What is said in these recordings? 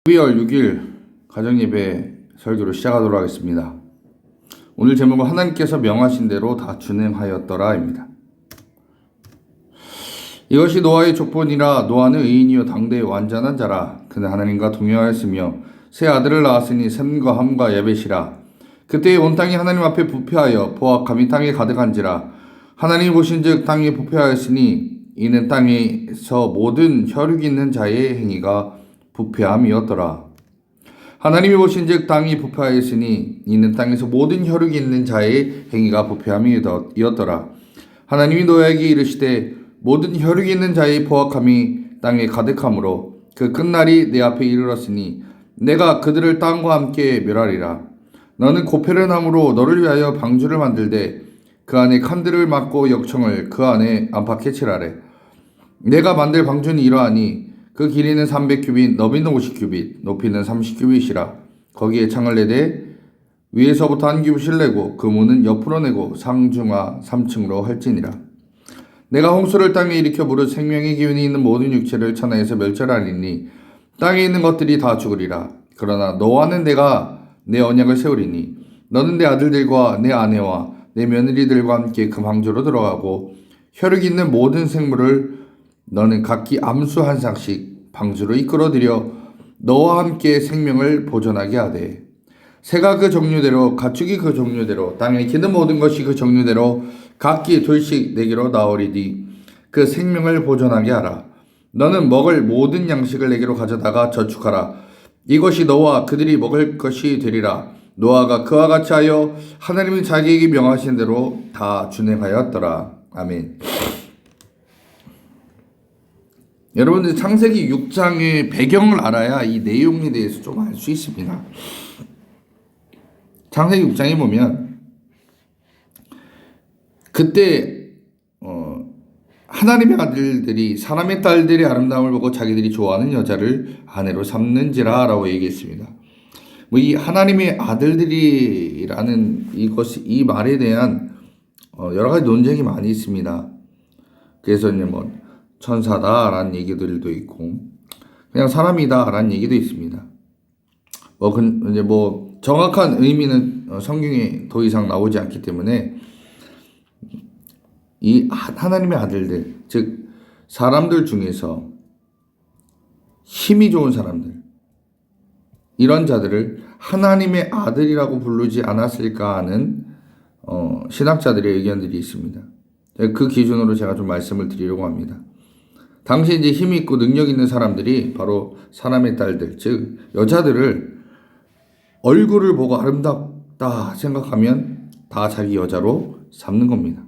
12월 6일 가정예배 설교를 시작하도록 하겠습니다. 오늘 제목은 하나님께서 명하신 대로 다 준행하였더라입니다. 이것이 노아의 족본이라. 노아는 의인이요 당대의 완전한 자라. 그는 하나님과 동행하였으며 세 아들을 낳았으니 셈과 함과 야벳이라. 그때에 온 땅이 하나님 앞에 부패하여 포악함이 땅에 가득한지라. 하나님이 보신즉 땅이 부패하였으니 이는 땅에서 모든 혈육 있는 자의 행위가 부패함이었더라. 하나님이 보신즉 땅이 부패하였으니 이는 땅에서 모든 혈육이 있는 자의 행위가 부패함이었더라. 하나님이 노아에게 이르시되 모든 혈육이 있는 자의 포악함이 땅에 가득하므로 그 끝날이 내 앞에 이르렀으니 내가 그들을 땅과 함께 멸하리라. 너는 고페르 나무로 너를 위하여 방주를 만들되 그 안에 칸들을 막고 역청을 그 안에 안팎에 칠하래. 내가 만들 방주는 이러하니 그 길이는 300규빗, 너비는 50규빗, 높이는 30규빗이라. 거기에 창을 내되 위에서부터 한 규빗을 내고 그 문은 옆으로 내고 상중하 3층으로 할지니라. 내가 홍수를 땅에 일으켜 무릇 생명의 기운이 있는 모든 육체를 천하에서 멸절하리니 땅에 있는 것들이 다 죽으리라. 그러나 너와는 내가 내 언약을 세우리니 너는 내 아들들과 내 아내와 내 며느리들과 함께 그 방주로 들어가고 혈육 있는 모든 생물을 너는 각기 암수 한 쌍씩 방주로 이끌어들여 너와 함께 생명을 보존하게 하되 새가 그 종류대로 가축이 그 종류대로 땅에 기는 모든 것이 그 종류대로 각기 둘씩 내게로 나오리니 그 생명을 보존하게 하라. 너는 먹을 모든 양식을 내게로 가져다가 저축하라. 이것이 너와 그들이 먹을 것이 되리라. 노아가 그와 같이 하여 하나님이 자기에게 명하신 대로 다 준행하였더라. 아멘. 여러분들 창세기 6장의 배경을 알아야 이 내용에 대해서 좀 알 수 있습니다. 창세기 6장에 보면 그때 하나님의 아들들이 사람의 딸들의 아름다움을 보고 자기들이 좋아하는 여자를 아내로 삼는지라 라고 얘기했습니다. 이 하나님의 아들들이라는 이 말에 대한 여러 가지 논쟁이 많이 있습니다. 그래서 이제 천사다라는 얘기들도 있고 그냥 사람이다라는 얘기도 있습니다. 이제 정확한 의미는 성경에 더 이상 나오지 않기 때문에 이 하나님의 아들들, 즉 사람들 중에서 힘이 좋은 사람들, 이런 자들을 하나님의 아들이라고 부르지 않았을까 하는 신학자들의 의견들이 있습니다. 그 기준으로 제가 좀 말씀을 드리려고 합니다. 당시 이제 힘이 있고 능력 있는 사람들이 바로 사람의 딸들, 즉 여자들을 얼굴을 보고 아름답다 생각하면 다 자기 여자로 삼는 겁니다.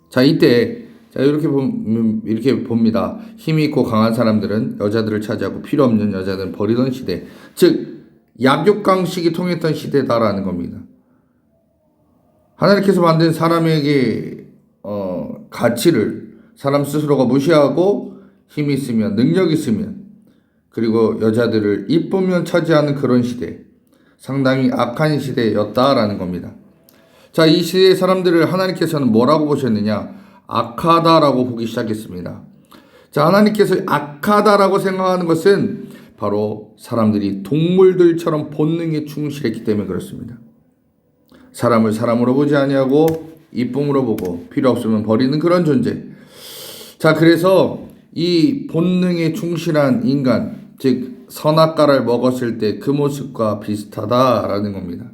자, 이때 이렇게 봅니다. 힘이 있고 강한 사람들은 여자들을 차지하고 필요 없는 여자들은 버리던 시대, 즉 약육강식이 통했던 시대다라는 겁니다. 하나님께서 만든 사람에게 가치를 사람 스스로가 무시하고 힘이 있으면 능력이 있으면 그리고 여자들을 이쁘면 차지하는 그런 시대, 상당히 악한 시대였다라는 겁니다. 자, 이 시대의 사람들을 하나님께서는 뭐라고 보셨느냐? 악하다라고 보기 시작했습니다. 자, 하나님께서 악하다라고 생각하는 것은 바로 사람들이 동물들처럼 본능에 충실했기 때문에 그렇습니다. 사람을 사람으로 보지 아니하고 이쁨으로 보고 필요 없으면 버리는 그런 존재. 자, 그래서 이 본능에 충실한 인간, 즉 선악과를 먹었을 때 그 모습과 비슷하다라는 겁니다.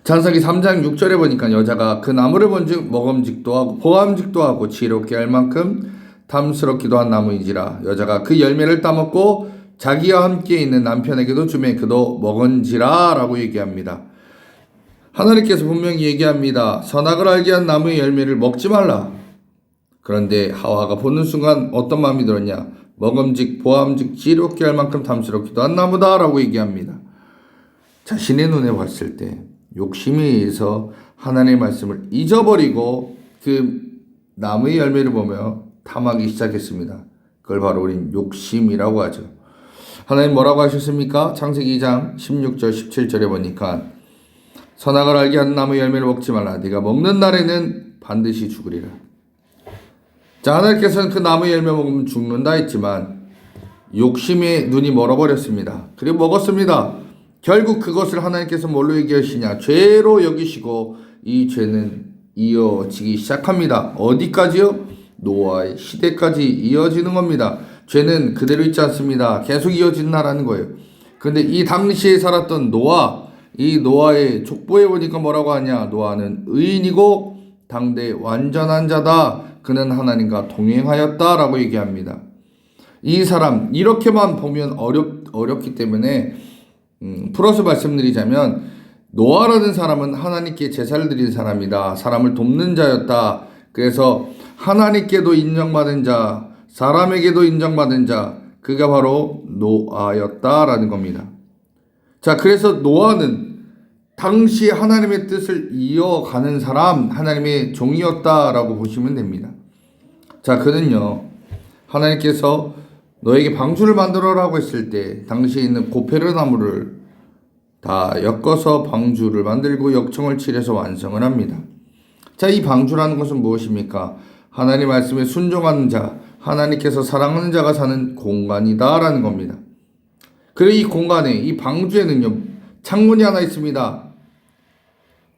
창세기 3장 6절에 보니까 여자가 그 나무를 본즉 먹음직도 하고 보암직도 하고 지혜롭게 할 만큼 탐스럽기도 한 나무인지라. 여자가 그 열매를 따먹고 자기와 함께 있는 남편에게도 주매 그도 먹은지라 라고 얘기합니다. 하나님께서 분명히 얘기합니다. 선악을 알게 한 나무의 열매를 먹지 말라. 그런데 하와가 보는 순간 어떤 마음이 들었냐? 먹음직, 보암직, 지혜롭게 할 만큼 탐스럽기도 한 나무다 라고 얘기합니다. 자신의 눈에 봤을 때 욕심에 의해서 하나님의 말씀을 잊어버리고 그 나무의 열매를 보며 탐하기 시작했습니다. 그걸 바로 우린 욕심이라고 하죠. 하나님 뭐라고 하셨습니까? 창세기 2장 16절 17절에 보니까 선악을 알게 하는 나무의 열매를 먹지 말라. 네가 먹는 날에는 반드시 죽으리라. 자, 하나님께서는 그 나무의 열매 먹으면 죽는다 했지만 욕심에 눈이 멀어버렸습니다. 그리고 먹었습니다. 결국 그것을 하나님께서 뭘로 얘기하시냐? 죄로 여기시고 이 죄는 이어지기 시작합니다. 어디까지요? 노아의 시대까지 이어지는 겁니다. 죄는 그대로 있지 않습니다. 계속 이어진다라는 거예요. 근데 이 당시에 살았던 노아, 이 노아의 족보에 보니까 뭐라고 하냐? 노아는 의인이고 당대 완전한 자다. 그는 하나님과 동행하였다라고 얘기합니다. 이 사람 이렇게만 보면 어렵기 때문에 풀어서 말씀드리자면 노아라는 사람은 하나님께 제사를 드린 사람이다. 사람을 돕는 자였다. 그래서 하나님께도 인정받은 자, 사람에게도 인정받은 자, 그가 바로 노아였다라는 겁니다. 자, 그래서 노아는 당시 하나님의 뜻을 이어가는 사람, 하나님의 종이었다라고 보시면 됩니다. 자, 그는요, 하나님께서 너에게 방주를 만들어라고 했을 때 당시에 있는 고페르 나무를 다 엮어서 방주를 만들고 역청을 칠해서 완성을 합니다. 자, 이 방주라는 것은 무엇입니까? 하나님 말씀에 순종하는 자, 하나님께서 사랑하는 자가 사는 공간이다라는 겁니다. 그리고 이 공간에, 이 방주에는요, 창문이 하나 있습니다.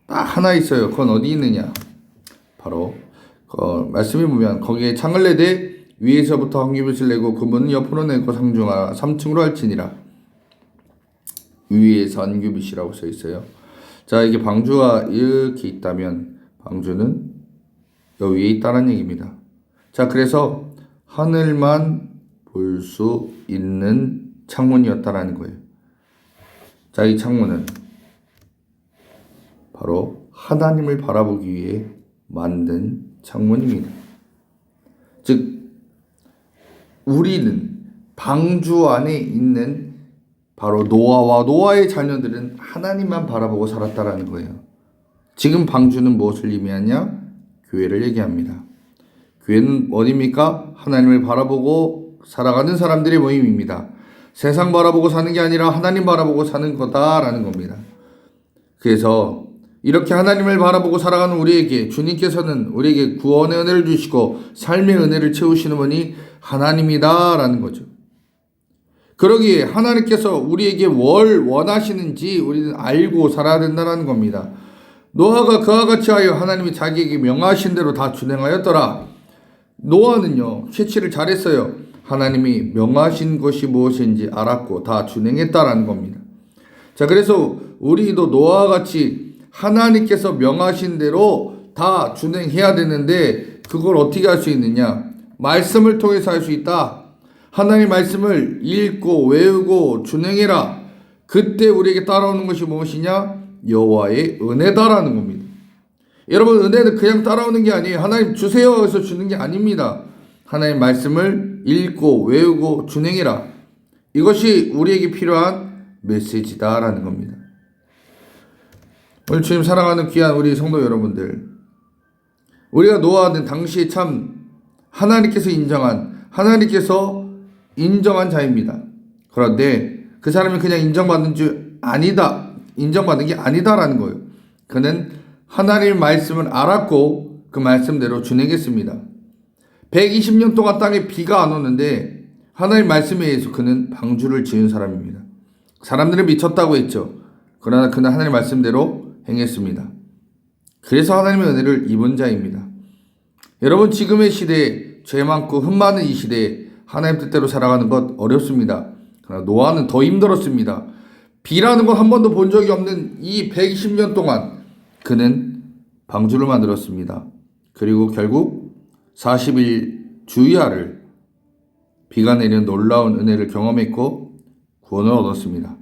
딱 하나 있어요. 그건 어디 있느냐? 바로 말씀에 보면 거기에 창을 내되 위에서부터 황규빛을 내고 그 문은 옆으로 내고 상중하 3층으로 할지니라. 위에서 황규빛이라고 써 있어요. 자, 이게 방주가 이렇게 있다면 방주는 여기 위에 있다는 얘기입니다. 자, 그래서 하늘만 볼 수 있는 창문이었다라는 거예요. 자, 이 창문은 바로 하나님을 바라보기 위해 만든 창문입니다. 즉 우리는 방주 안에 있는 바로 노아와 노아의 자녀들은 하나님만 바라보고 살았다라는 거예요. 지금 방주는 무엇을 의미하냐? 교회를 얘기합니다. 교회는 어디입니까? 하나님을 바라보고 살아가는 사람들의 모임입니다. 세상 바라보고 사는 게 아니라 하나님 바라보고 사는 거다라는 겁니다. 그래서 이렇게 하나님을 바라보고 살아가는 우리에게 주님께서는 우리에게 구원의 은혜를 주시고 삶의 은혜를 채우시는 분이 하나님이다라는 거죠. 그러기에 하나님께서 우리에게 뭘 원하시는지 우리는 알고 살아야 된다는 겁니다. 노아가 그와 같이 하여 하나님이 자기에게 명하신 대로 다 준행하였더라. 노아는요, 캐치를 잘했어요. 하나님이 명하신 것이 무엇인지 알았고 다 준행했다라는 겁니다. 자, 그래서 우리도 노아와 같이 하나님께서 명하신 대로 다 준행해야 되는데 그걸 어떻게 할 수 있느냐? 말씀을 통해서 할 수 있다. 하나님의 말씀을 읽고 외우고 준행해라. 그때 우리에게 따라오는 것이 무엇이냐? 여호와의 은혜다라는 겁니다. 여러분, 은혜는 그냥 따라오는 게 아니에요. 하나님 주세요 해서 주는 게 아닙니다. 하나님의 말씀을 읽고 외우고 준행해라. 이것이 우리에게 필요한 메시지다라는 겁니다. 오늘 주님 사랑하는 귀한 우리 성도 여러분들, 우리가 노아는 당시에 참 하나님께서 인정한 자입니다. 그런데 그 사람이 그냥 인정받는 게 아니다라는 거예요. 그는 하나님의 말씀을 알았고 그 말씀대로 준행했습니다. 120년 동안 땅에 비가 안 오는데 하나님의 말씀에 의해서 그는 방주를 지은 사람입니다. 사람들은 미쳤다고 했죠. 그러나 그는 하나님의 말씀대로 행했습니다. 그래서 하나님의 은혜를 입은 자입니다. 여러분, 지금의 시대에 죄 많고 흠 많은 이 시대에 하나님 뜻대로 살아가는 것 어렵습니다. 그러나 노아는 더 힘들었습니다. 비라는 건 한 번도 본 적이 없는 이 120년 동안 그는 방주를 만들었습니다. 그리고 결국 40일 주야를 비가 내리는 놀라운 은혜를 경험했고 구원을 얻었습니다.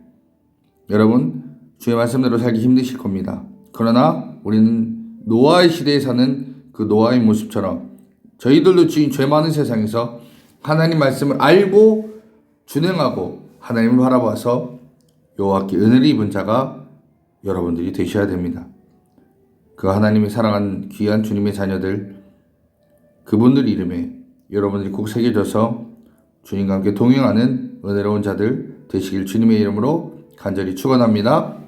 여러분, 주의 말씀대로 살기 힘드실 겁니다. 그러나 우리는 노아의 시대에 사는 그 노아의 모습처럼 저희들도 지금 죄 많은 세상에서 하나님 말씀을 알고 준행하고 하나님을 바라봐서 여호와께 은혜를 입은 자가 여러분들이 되셔야 됩니다. 그 하나님이 사랑하는 귀한 주님의 자녀들, 그분들 이름에 여러분들이 꼭 새겨져서 주님과 함께 동행하는 은혜로운 자들 되시길 주님의 이름으로 간절히 축원합니다.